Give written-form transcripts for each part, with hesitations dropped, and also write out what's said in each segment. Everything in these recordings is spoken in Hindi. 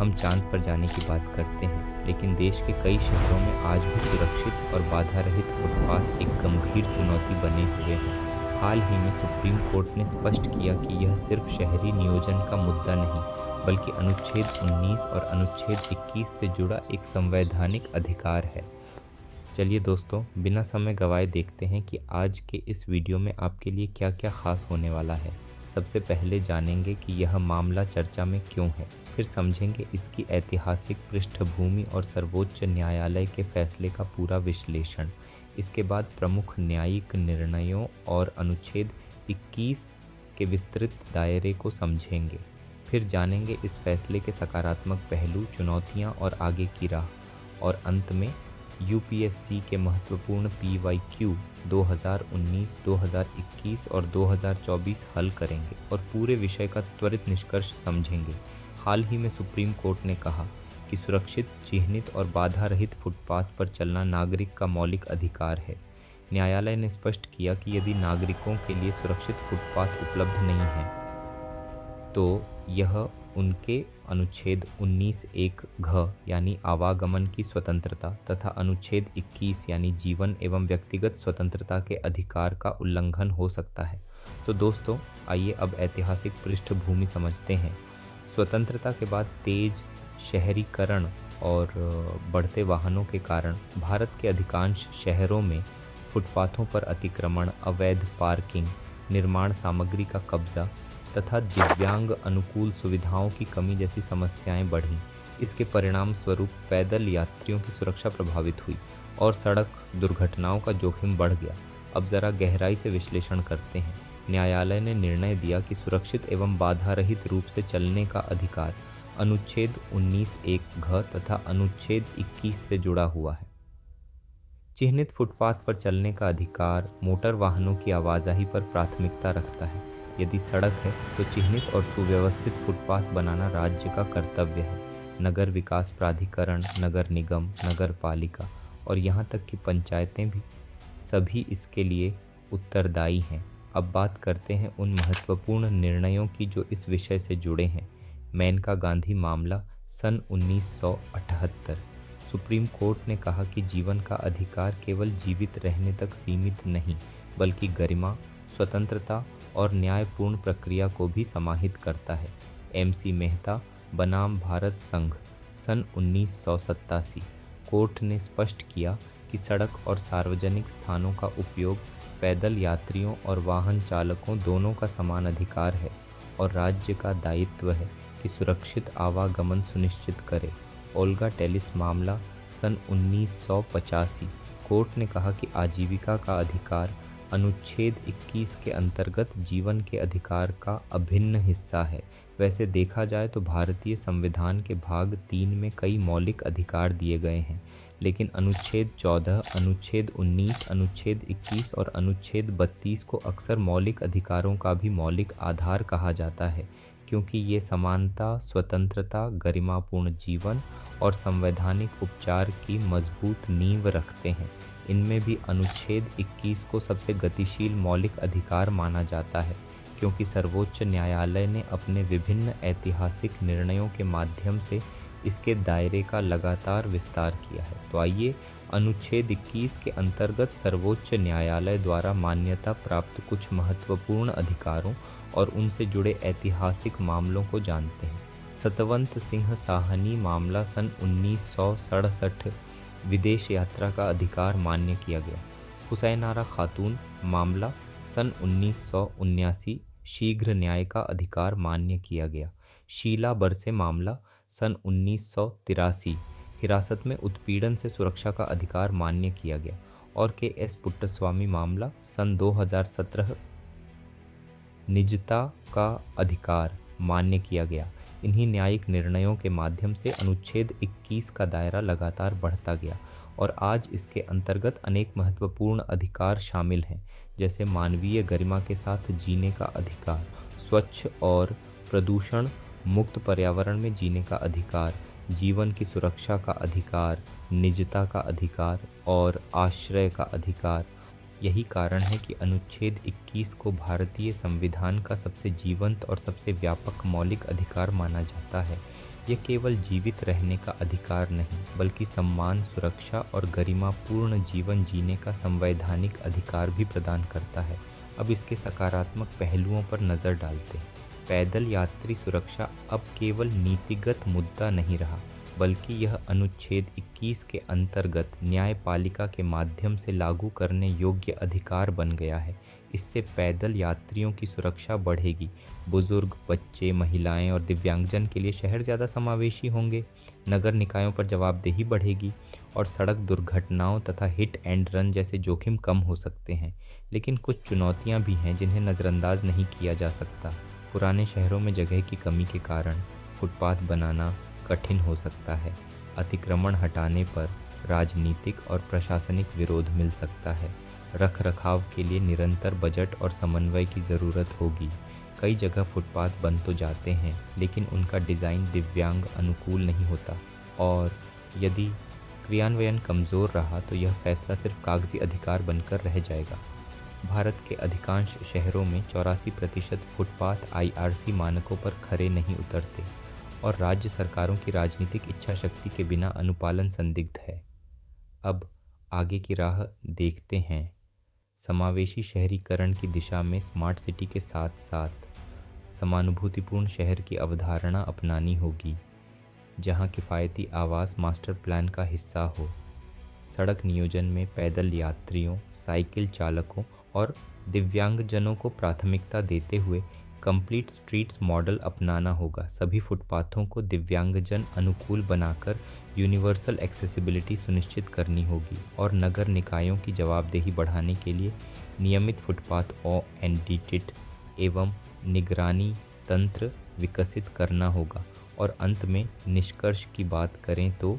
हम चांद पर जाने की बात करते हैं, लेकिन देश के कई शहरों में आज भी सुरक्षित और बाधा रहित फुटपाथ एक गंभीर चुनौती बने हुए हैं। हाल ही में सुप्रीम कोर्ट ने स्पष्ट किया कि यह सिर्फ शहरी नियोजन का मुद्दा नहीं, बल्कि अनुच्छेद 19 और अनुच्छेद 21 से जुड़ा एक संवैधानिक अधिकार है। चलिए दोस्तों, बिना समय गंवाए देखते हैं कि आज के इस वीडियो में आपके लिए क्या क्या खास होने वाला है। सबसे पहले जानेंगे कि यह मामला चर्चा में क्यों है, फिर समझेंगे इसकी ऐतिहासिक पृष्ठभूमि और सर्वोच्च न्यायालय के फैसले का पूरा विश्लेषण। इसके बाद प्रमुख न्यायिक निर्णयों और अनुच्छेद 21 के विस्तृत दायरे को समझेंगे। फिर जानेंगे इस फैसले के सकारात्मक पहलू, चुनौतियां और आगे की राह। और अंत में यूपीएससी के महत्वपूर्ण PYQ 2019, 2021 और 2024 हल करेंगे और पूरे विषय का त्वरित निष्कर्ष समझेंगे। हाल ही में सुप्रीम कोर्ट ने कहा कि सुरक्षित, चिह्नित और बाधा रहित फुटपाथ पर चलना नागरिक का मौलिक अधिकार है। न्यायालय ने स्पष्ट किया कि यदि नागरिकों के लिए सुरक्षित फुटपाथ उपलब्ध नहीं है, तो यह उनके अनुच्छेद 19(1) घ यानी आवागमन की स्वतंत्रता तथा अनुच्छेद 21 यानी जीवन एवं व्यक्तिगत स्वतंत्रता के अधिकार का उल्लंघन हो सकता है। तो दोस्तों, आइए अब ऐतिहासिक पृष्ठभूमि समझते हैं। स्वतंत्रता के बाद तेज शहरीकरण और बढ़ते वाहनों के कारण भारत के अधिकांश शहरों में फुटपाथों पर अतिक्रमण, अवैध पार्किंग, निर्माण सामग्री का कब्जा तथा दिव्यांग अनुकूल सुविधाओं की कमी जैसी समस्याएं बढ़ीं। इसके परिणाम स्वरूप पैदल यात्रियों की सुरक्षा प्रभावित हुई और सड़क दुर्घटनाओं का जोखिम बढ़ गया। अब जरा गहराई से विश्लेषण करते हैं। न्यायालय ने निर्णय दिया कि सुरक्षित एवं बाधा रहित रूप से चलने का अधिकार अनुच्छेद 19(1) घ तथा अनुच्छेद 21 से जुड़ा हुआ है। चिह्नित फुटपाथ पर चलने का अधिकार मोटर वाहनों की आवाजाही पर प्राथमिकता रखता है। यदि सड़क है तो चिह्नित और सुव्यवस्थित फुटपाथ बनाना राज्य का कर्तव्य है। नगर विकास प्राधिकरण, नगर निगम, नगर पालिका और यहाँ तक कि पंचायतें भी सभी इसके लिए उत्तरदायी हैं। अब बात करते हैं उन महत्वपूर्ण निर्णयों की जो इस विषय से जुड़े हैं। मेनका गांधी मामला सन 1978। सुप्रीम कोर्ट ने कहा कि जीवन का अधिकार केवल जीवित रहने तक सीमित नहीं, बल्कि गरिमा, स्वतंत्रता और न्यायपूर्ण प्रक्रिया को भी समाहित करता है। MC मेहता बनाम भारत संघ सन 1987। कोर्ट ने स्पष्ट किया कि सड़क और सार्वजनिक स्थानों का उपयोग पैदल यात्रियों और वाहन चालकों दोनों का समान अधिकार है और राज्य का दायित्व है कि सुरक्षित आवागमन सुनिश्चित करे। ओल्गा टेलिस मामला सन 1985। कोर्ट ने कहा कि आजीविका का अधिकार अनुच्छेद 21 के अंतर्गत जीवन के अधिकार का अभिन्न हिस्सा है। वैसे देखा जाए तो भारतीय संविधान के भाग 3 में कई मौलिक अधिकार दिए गए हैं, लेकिन अनुच्छेद 14, अनुच्छेद 19, अनुच्छेद 21 और अनुच्छेद 32 को अक्सर मौलिक अधिकारों का भी मौलिक आधार कहा जाता है, क्योंकि ये समानता, स्वतंत्रता, गरिमापूर्ण जीवन और संवैधानिक उपचार की मजबूत नींव रखते हैं। इनमें भी अनुच्छेद 21 को सबसे गतिशील मौलिक अधिकार माना जाता है, क्योंकि सर्वोच्च न्यायालय ने अपने विभिन्न ऐतिहासिक निर्णयों के माध्यम से इसके दायरे का लगातार विस्तार किया है। तो आइए अनुच्छेद 21 के अंतर्गत सर्वोच्च न्यायालय द्वारा मान्यता प्राप्त कुछ महत्वपूर्ण अधिकारों और उनसे जुड़े ऐतिहासिक मामलों को जानते हैं। सतवंत सिंह साहनी मामला सन 1967। विदेश यात्रा का अधिकार मान्य किया गया। हुसैन आरा खातून मामला सन 1979। शीघ्र न्याय का अधिकार मान्य किया गया। शीला बरसे मामला सन 1983। हिरासत में उत्पीड़न से सुरक्षा का अधिकार मान्य किया गया। और KS पुट्टस्वामी मामला सन 2017। निजता का अधिकार मान्य किया गया। इन्हीं न्यायिक निर्णयों के माध्यम से अनुच्छेद 21 का दायरा लगातार बढ़ता गया और आज इसके अंतर्गत अनेक महत्वपूर्ण अधिकार शामिल हैं, जैसे मानवीय गरिमा के साथ जीने का अधिकार, स्वच्छ और प्रदूषण मुक्त पर्यावरण में जीने का अधिकार, जीवन की सुरक्षा का अधिकार, निजता का अधिकार और आश्रय का अधिकार। यही कारण है कि अनुच्छेद 21 को भारतीय संविधान का सबसे जीवंत और सबसे व्यापक मौलिक अधिकार माना जाता है। यह केवल जीवित रहने का अधिकार नहीं, बल्कि सम्मान, सुरक्षा और गरिमापूर्ण जीवन जीने का संवैधानिक अधिकार भी प्रदान करता है। अब इसके सकारात्मक पहलुओं पर नज़र डालते हैं। पैदल यात्री सुरक्षा अब केवल नीतिगत मुद्दा नहीं रहा, बल्कि यह अनुच्छेद 21 के अंतर्गत न्यायपालिका के माध्यम से लागू करने योग्य अधिकार बन गया है। इससे पैदल यात्रियों की सुरक्षा बढ़ेगी। बुजुर्ग, बच्चे, महिलाएं और दिव्यांगजन के लिए शहर ज़्यादा समावेशी होंगे। नगर निकायों पर जवाबदेही बढ़ेगी और सड़क दुर्घटनाओं तथा हिट एंड रन जैसे जोखिम कम हो सकते हैं। लेकिन कुछ चुनौतियां भी हैं जिन्हें नज़रअंदाज नहीं किया जा सकता। पुराने शहरों में जगह की कमी के कारण फुटपाथ बनाना कठिन हो सकता है। अतिक्रमण हटाने पर राजनीतिक और प्रशासनिक विरोध मिल सकता है। रख रखाव के लिए निरंतर बजट और समन्वय की ज़रूरत होगी। कई जगह फुटपाथ बन तो जाते हैं, लेकिन उनका डिज़ाइन दिव्यांग अनुकूल नहीं होता, और यदि क्रियान्वयन कमज़ोर रहा तो यह फैसला सिर्फ कागजी अधिकार बनकर रह जाएगा। भारत के अधिकांश शहरों में 84% फुटपाथ IRC मानकों पर खरे नहीं उतरते, और राज्य सरकारों की राजनीतिक इच्छा शक्ति के बिना अनुपालन संदिग्ध है। अब आगे की राह देखते हैं। समावेशी शहरीकरण की दिशा में स्मार्ट सिटी के साथ साथ समानुभूतिपूर्ण शहर की अवधारणा अपनानी होगी, जहां किफ़ायती आवास मास्टर प्लान का हिस्सा हो। सड़क नियोजन में पैदल यात्रियों, साइकिल चालकों और दिव्यांगजनों को प्राथमिकता देते हुए कंप्लीट स्ट्रीट्स मॉडल अपनाना होगा। सभी फुटपाथों को दिव्यांगजन अनुकूल बनाकर यूनिवर्सल एक्सेसिबिलिटी सुनिश्चित करनी होगी, और नगर निकायों की जवाबदेही बढ़ाने के लिए नियमित फुटपाथ ऑडिट एवं निगरानी तंत्र विकसित करना होगा। और अंत में निष्कर्ष की बात करें तो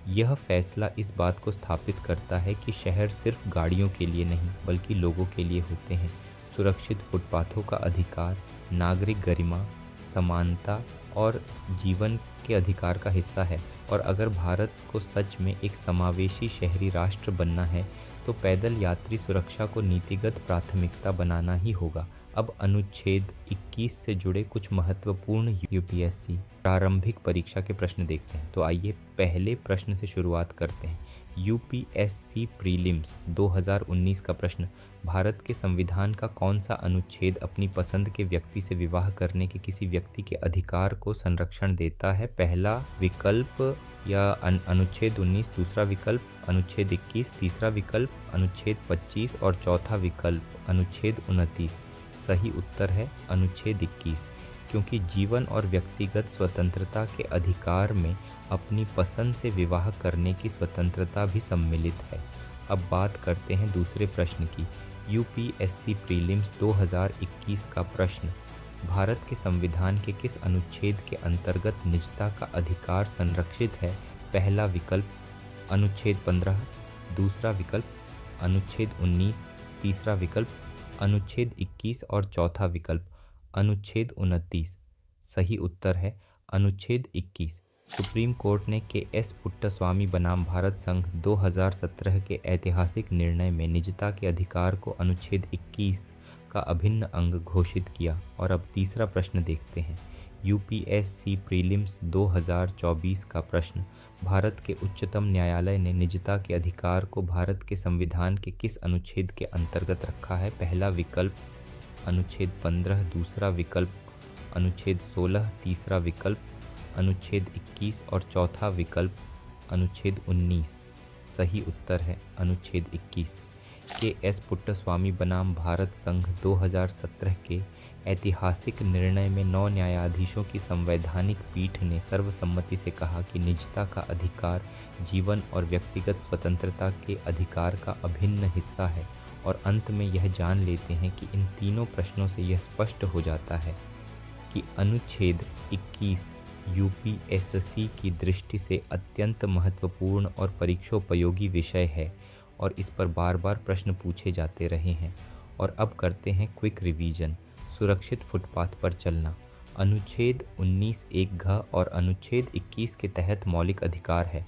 यह फैसला इस बात को स्थापित करता है कि शहर सिर्फ गाड़ियों के लिए नहीं, बल्कि लोगों के लिए होते हैं। सुरक्षित फुटपाथों का अधिकार नागरिक गरिमा, समानता और जीवन के अधिकार का हिस्सा है, और अगर भारत को सच में एक समावेशी शहरी राष्ट्र बनना है तो पैदल यात्री सुरक्षा को नीतिगत प्राथमिकता बनाना ही होगा। अब अनुच्छेद 21 से जुड़े कुछ महत्वपूर्ण UPSC प्रारंभिक परीक्षा के प्रश्न देखते हैं। तो आइए पहले प्रश्न से शुरुआत करते हैं। UPSC प्रीलिम्स 2019 का प्रश्न, भारत के संविधान का कौन सा अनुच्छेद अपनी पसंद के व्यक्ति से विवाह करने के किसी व्यक्ति के अधिकार को संरक्षण देता है? पहला विकल्प या अनुच्छेद 19, दूसरा विकल्प अनुच्छेद 21, तीसरा विकल्प अनुच्छेद 25 और चौथा विकल्प अनुच्छेद 29। सही उत्तर है अनुच्छेद 21, क्योंकि जीवन और व्यक्तिगत स्वतंत्रता के अधिकार में अपनी पसंद से विवाह करने की स्वतंत्रता भी सम्मिलित है। अब बात करते हैं दूसरे प्रश्न की। UPSC प्रीलिम्स 2021 का प्रश्न, भारत के संविधान के किस अनुच्छेद के अंतर्गत निजता का अधिकार संरक्षित है? पहला विकल्प अनुच्छेद 15, दूसरा विकल्प अनुच्छेद 19, तीसरा विकल्प अनुच्छेद 21 और चौथा विकल्प अनुच्छेद 29। सही उत्तर है अनुच्छेद 21। सुप्रीम कोर्ट ने KS पुट्टास्वामी बनाम भारत संघ 2017 के ऐतिहासिक निर्णय में निजता के अधिकार को अनुच्छेद 21 का अभिन्न अंग घोषित किया। और अब तीसरा प्रश्न देखते हैं। UPSC प्रीलिम्स 2024 का प्रश्न, भारत के उच्चतम न्यायालय ने निजता के अधिकार को भारत के संविधान के किस अनुच्छेद के अंतर्गत रखा है? पहला विकल्प अनुच्छेद 15, दूसरा विकल्प अनुच्छेद 16, तीसरा विकल्प अनुच्छेद 21 और चौथा विकल्प अनुच्छेद 19। सही उत्तर है अनुच्छेद 21। KS पुट्टास्वामी बनाम भारत संघ 2017 के ऐतिहासिक निर्णय में 9 न्यायाधीशों की संवैधानिक पीठ ने सर्वसम्मति से कहा कि निजता का अधिकार जीवन और व्यक्तिगत स्वतंत्रता के अधिकार का अभिन्न हिस्सा है। और अंत में यह जान लेते हैं कि इन तीनों प्रश्नों से यह स्पष्ट हो जाता है कि अनुच्छेद 21 UPSC की दृष्टि से अत्यंत महत्वपूर्ण और परीक्षोपयोगी विषय है, और इस पर बार बार प्रश्न पूछे जाते रहे हैं। और अब करते हैं क्विक रिवीजन। सुरक्षित फुटपाथ पर चलना अनुच्छेद 19 एक घ और अनुच्छेद 21 के तहत मौलिक अधिकार है।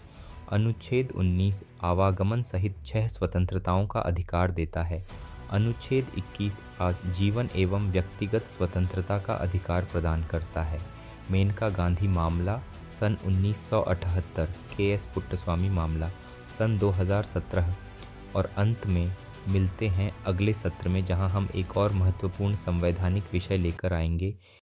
अनुच्छेद 19 आवागमन सहित 6 स्वतंत्रताओं का अधिकार देता है। अनुच्छेद 21 जीवन एवं व्यक्तिगत स्वतंत्रता का अधिकार प्रदान करता है। मेनका गांधी मामला सन 1978 के.एस. पुट्टस्वामी मामला सन 2017 और अंत में मिलते हैं अगले सत्र में, जहां हम एक और महत्वपूर्ण संवैधानिक विषय लेकर आएंगे।